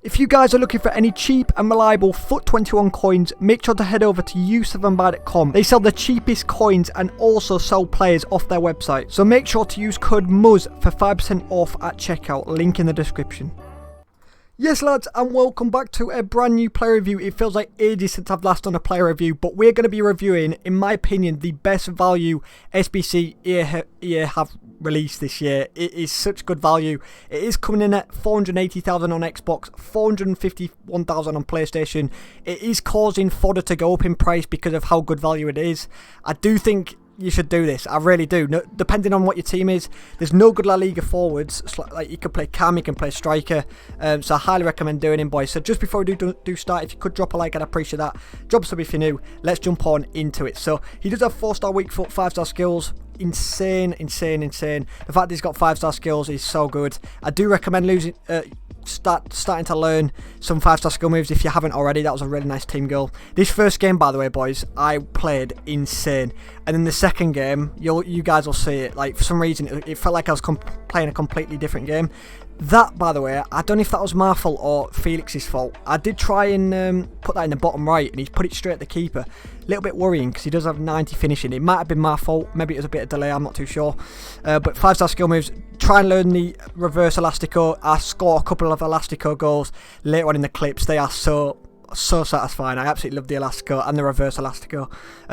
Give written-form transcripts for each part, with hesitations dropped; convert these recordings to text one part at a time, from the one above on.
If you guys are looking for any cheap and reliable FUT21 coins, make sure to head over to u7buy.com. They sell the cheapest coins and also sell players off their website. So make sure to use code MUZ for 5% off at checkout, link in the description. Yes lads, and welcome back to a brand new player review. It feels like ages since I've last done a player review, but we're going to be reviewing, in my opinion, the best value SBC EA have released this year. It is such good value. It is coming in at 480,000 on Xbox, 451,000 on PlayStation. It is causing fodder to go up in price because of how good value it is. I do think you should do this. I really do. No, depending on what your team is, there's no good La Liga forwards. Like you can play Cam, you can play striker. So I highly recommend doing him, boys. So just before we do start, if you could drop a like, I'd appreciate that. Drop a sub if you're new. Let's jump on into it. So he does have 4-star weak foot, 5-star skills. Insane. The fact he's got 5-star skills is so good. I do recommend starting to learn some 5-star skill moves if you haven't already. That was a really nice team goal. This first game, by the way, boys, I played insane, and then the second game, you guys will see it. Like, for some reason, it felt like I was playing a completely different game. That, by the way, I don't know if that was my fault or Felix's fault. I did try and put that in the bottom right, and he's put it straight at the keeper. A little bit worrying because he does have 90 finishing. It might have been my fault. Maybe it was a bit of delay. I'm not too sure. But 5-star skill moves. Try and learn the reverse elastico. I score a couple of elastico goals later on in the clips. They are so satisfying. I absolutely love the elastico and the reverse elastico.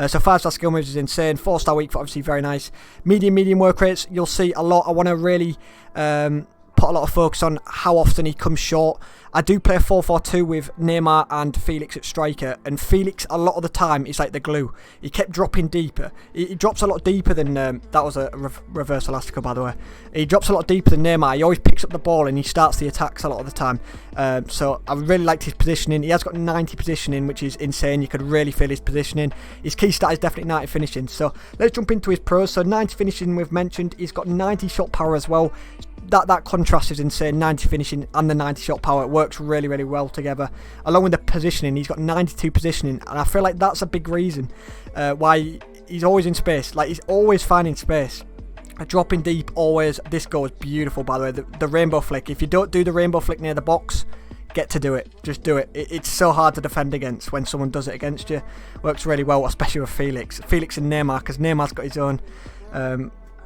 So 5-star skill moves is insane. 4-star weak foot, obviously very nice. Medium work rates. You'll see a lot. I want to really put a lot of focus on how often he comes short. I do play a 4-4-2 with Neymar and Felix at striker, and Felix a lot of the time is like the glue. He kept dropping deeper. He drops a lot deeper than that was a reverse elastico, by the way. He drops a lot deeper than Neymar. He always picks up the ball and he starts the attacks a lot of the time. So I really liked his positioning. He has got 90 positioning, which is insane. You could really feel his positioning. His key stat is definitely 90 finishing. So let's jump into his pros. So 90 finishing we've mentioned. He's got 90 shot power as well. That contrast is insane. 90 finishing and the 90 shot power, it works really well together. Along with the positioning, he's got 92 positioning, and I feel like that's a big reason why he's always in space. Like, he's always finding space. Dropping deep, always. This goal is beautiful, by the way. The rainbow flick. If you don't do the rainbow flick near the box, get to do it. Just do it. It's so hard to defend against when someone does it against you. Works really well, especially with Felix and Neymar, because Neymar's got his own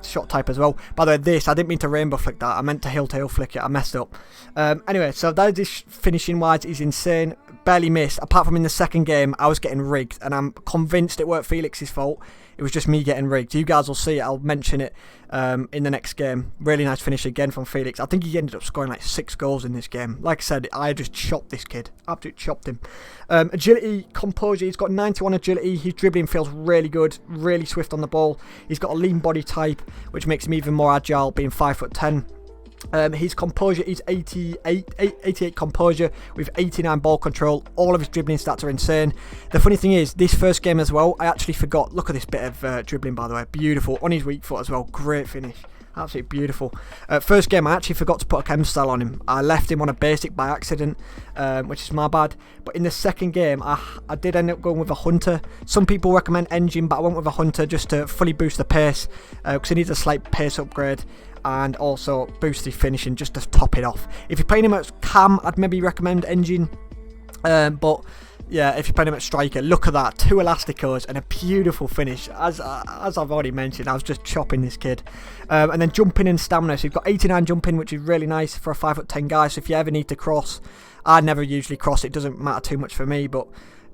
shot type as well. By the way, I didn't mean to rainbow flick that. I meant to heel flick it. I messed up. Anyway, so that is finishing wise is insane. Barely missed. Apart from in the second game, I was getting rigged, and I'm convinced it weren't Felix's fault. It was just me getting rigged. You guys will see it. I'll mention it in the next game. Really nice finish again from Felix. I think he ended up scoring like 6 goals in this game. Like I said, I just chopped this kid. Absolutely chopped him. Agility, composure. He's got 91 agility. His dribbling feels really good. Really swift on the ball. He's got a lean body type, which makes him even more agile, being 5'10". His composure is 88 composure with 89 ball control. All of his dribbling stats are insane. The funny thing is, this first game as well, I actually forgot. Look at this bit of dribbling, by the way. Beautiful. On his weak foot as well. Great finish. Absolutely beautiful. First game, I actually forgot to put a chem style on him. I left him on a basic by accident, which is my bad. But in the second game, I did end up going with a hunter. Some people recommend engine, but I went with a hunter just to fully boost the pace, because he needs a slight pace upgrade, and also boost his finishing just to top it off. If you're playing him at cam, I'd maybe recommend engine, but yeah, if you're playing him at striker, look at that, 2 elasticos and a beautiful finish. As I've already mentioned, I was just chopping this kid. And then jumping and stamina, so you've got 89 jumping, which is really nice for a 5'10" guy. So if you ever need to cross, I never usually cross, it doesn't matter too much for me, but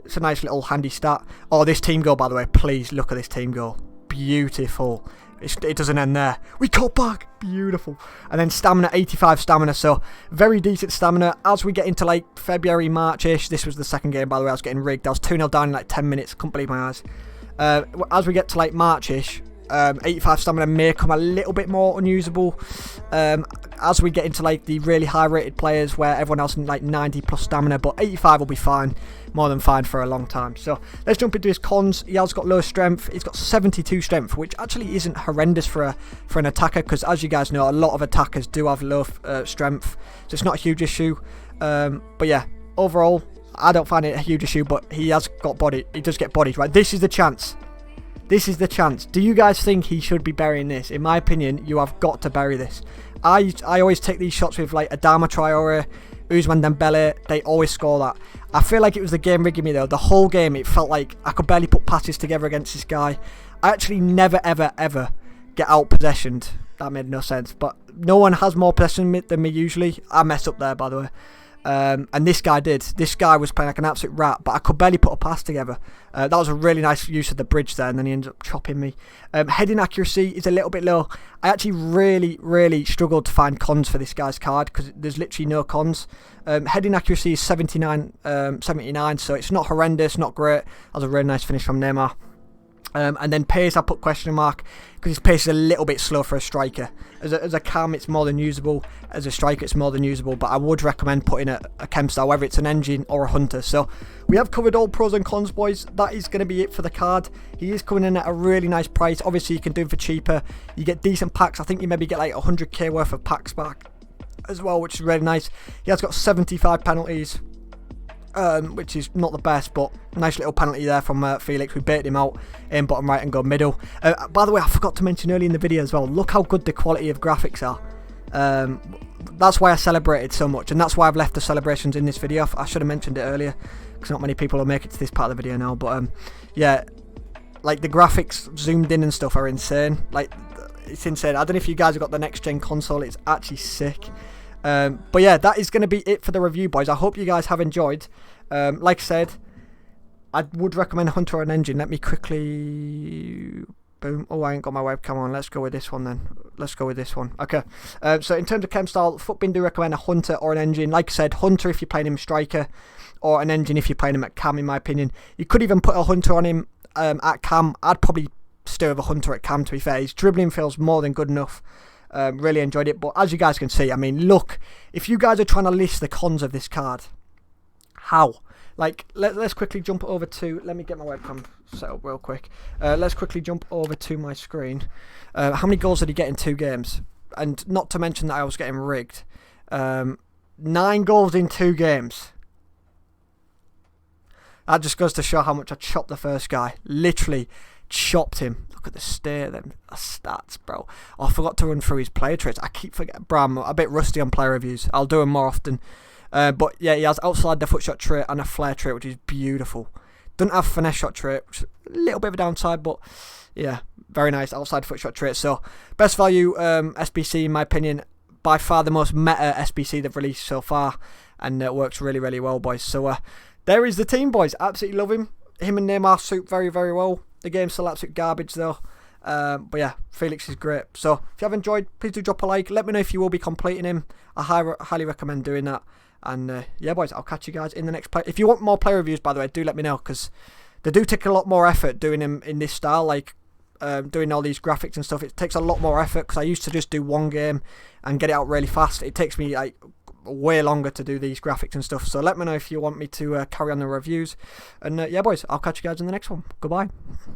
it's a nice little handy stat. Oh, this team goal, by the way, please look at this team goal. Beautiful. It doesn't end there. We got back. Beautiful. And then stamina, 85 stamina. So very decent stamina. As we get into like February, March-ish. This was the second game, by the way. I was getting rigged. I was 2-0 down in like 10 minutes. Couldn't believe my eyes. As we get to like March-ish, 85 stamina may come a little bit more unusable. As we get into like the really high rated players where everyone else in like 90 plus stamina, but 85 will be fine, more than fine for a long time. So let's jump into his cons. He has got low strength. He's got 72 strength, which actually isn't horrendous for an attacker, because as you guys know, a lot of attackers do have low strength, so it's not a huge issue. But yeah, overall I don't find it a huge issue, but he has got body. He does get bodied, right? This is the chance. This is the chance. Do you guys think he should be burying this? In my opinion, you have got to bury this. I always take these shots with like Adama Traore, Ousmane Dembele, they always score that. I feel like it was the game rigging me though. The whole game, it felt like I could barely put passes together against this guy. I actually never, ever, ever get out-possessioned. That made no sense. But no one has more possession than me usually. I messed up there, by the way. And this guy did. This guy was playing like an absolute rat, but I could barely put a pass together. That was a really nice use of the bridge there, and then he ended up chopping me. Heading accuracy is a little bit low. I actually really struggled to find cons for this guy's card because there's literally no cons. Heading accuracy is 79, so it's not horrendous, not great. That was a really nice finish from Neymar. And then pace, I put question mark because his pace is a little bit slow for a striker. As a cam, it's more than usable. As a striker, it's more than usable. But I would recommend putting a chem star, whether it's an engine or a hunter. So we have covered all pros and cons, boys. That is going to be it for the card. He is coming in at a really nice price. Obviously, you can do him for cheaper. You get decent packs. I think you maybe get like 100k worth of packs back as well, which is really nice. He has got 75 penalties. Which is not the best, but nice little penalty there from Felix. We baited him out in bottom right and go middle. By the way, I forgot to mention earlier in the video as well, look how good the quality of graphics are. That's why I celebrated so much, and that's why I've left the celebrations in this video. I should have mentioned it earlier, because not many people will make it to this part of the video now, but yeah, like the graphics zoomed in and stuff are insane. Like, it's insane. I don't know if you guys have got the next gen console, it's actually sick. But yeah, that is going to be it for the review, boys. I hope you guys have enjoyed. Like I said, I would recommend Hunter or an engine. Let me quickly... Boom. Oh, I ain't got my webcam on. Let's go with this one then. Let's go with this one. Okay. So in terms of chem style, Futbin do recommend a Hunter or an engine. Like I said, Hunter if you're playing him striker, or an engine if you're playing him at cam, in my opinion. You could even put a Hunter on him at cam. I'd probably steer with a Hunter at cam, to be fair. His dribbling feels more than good enough. Really enjoyed it, but as you guys can see, I mean, look, if you guys are trying to list the cons of this card, how? Like, let's quickly jump over to, let me get my webcam set up real quick. Let's quickly jump over to my screen. How many goals did he get in 2 games? And not to mention that I was getting rigged. 9 goals in 2 games. That just goes to show how much I chopped the first guy. Literally chopped him. Look at the state of them stats, bro. Oh, I forgot to run through his player traits. I keep forgetting. Bro, I'm a bit rusty on player reviews. I'll do them more often. But yeah, he has outside the foot shot trait and a flare trait, which is beautiful. Doesn't have finesse shot trait, which is a little bit of a downside, but yeah, very nice outside foot shot trait. So best value SBC in my opinion. By far the most meta SBC they've released so far, and it works really well, boys. So there is the team, boys. Absolutely love him. Him and Neymar suit very well. The game's still absolute garbage though. But yeah, Felix is great. So if you have enjoyed, please do drop a like. Let me know if you will be completing him. I highly recommend doing that. And yeah, boys, I'll catch you guys in the next play. If you want more player reviews, by the way, do let me know, because they do take a lot more effort doing them in this style. Like doing all these graphics and stuff, it takes a lot more effort, because I used to just do one game and get it out really fast. It takes me like way longer to do these graphics and stuff. So let me know if you want me to carry on the reviews. And yeah, boys, I'll catch you guys in the next one. Goodbye.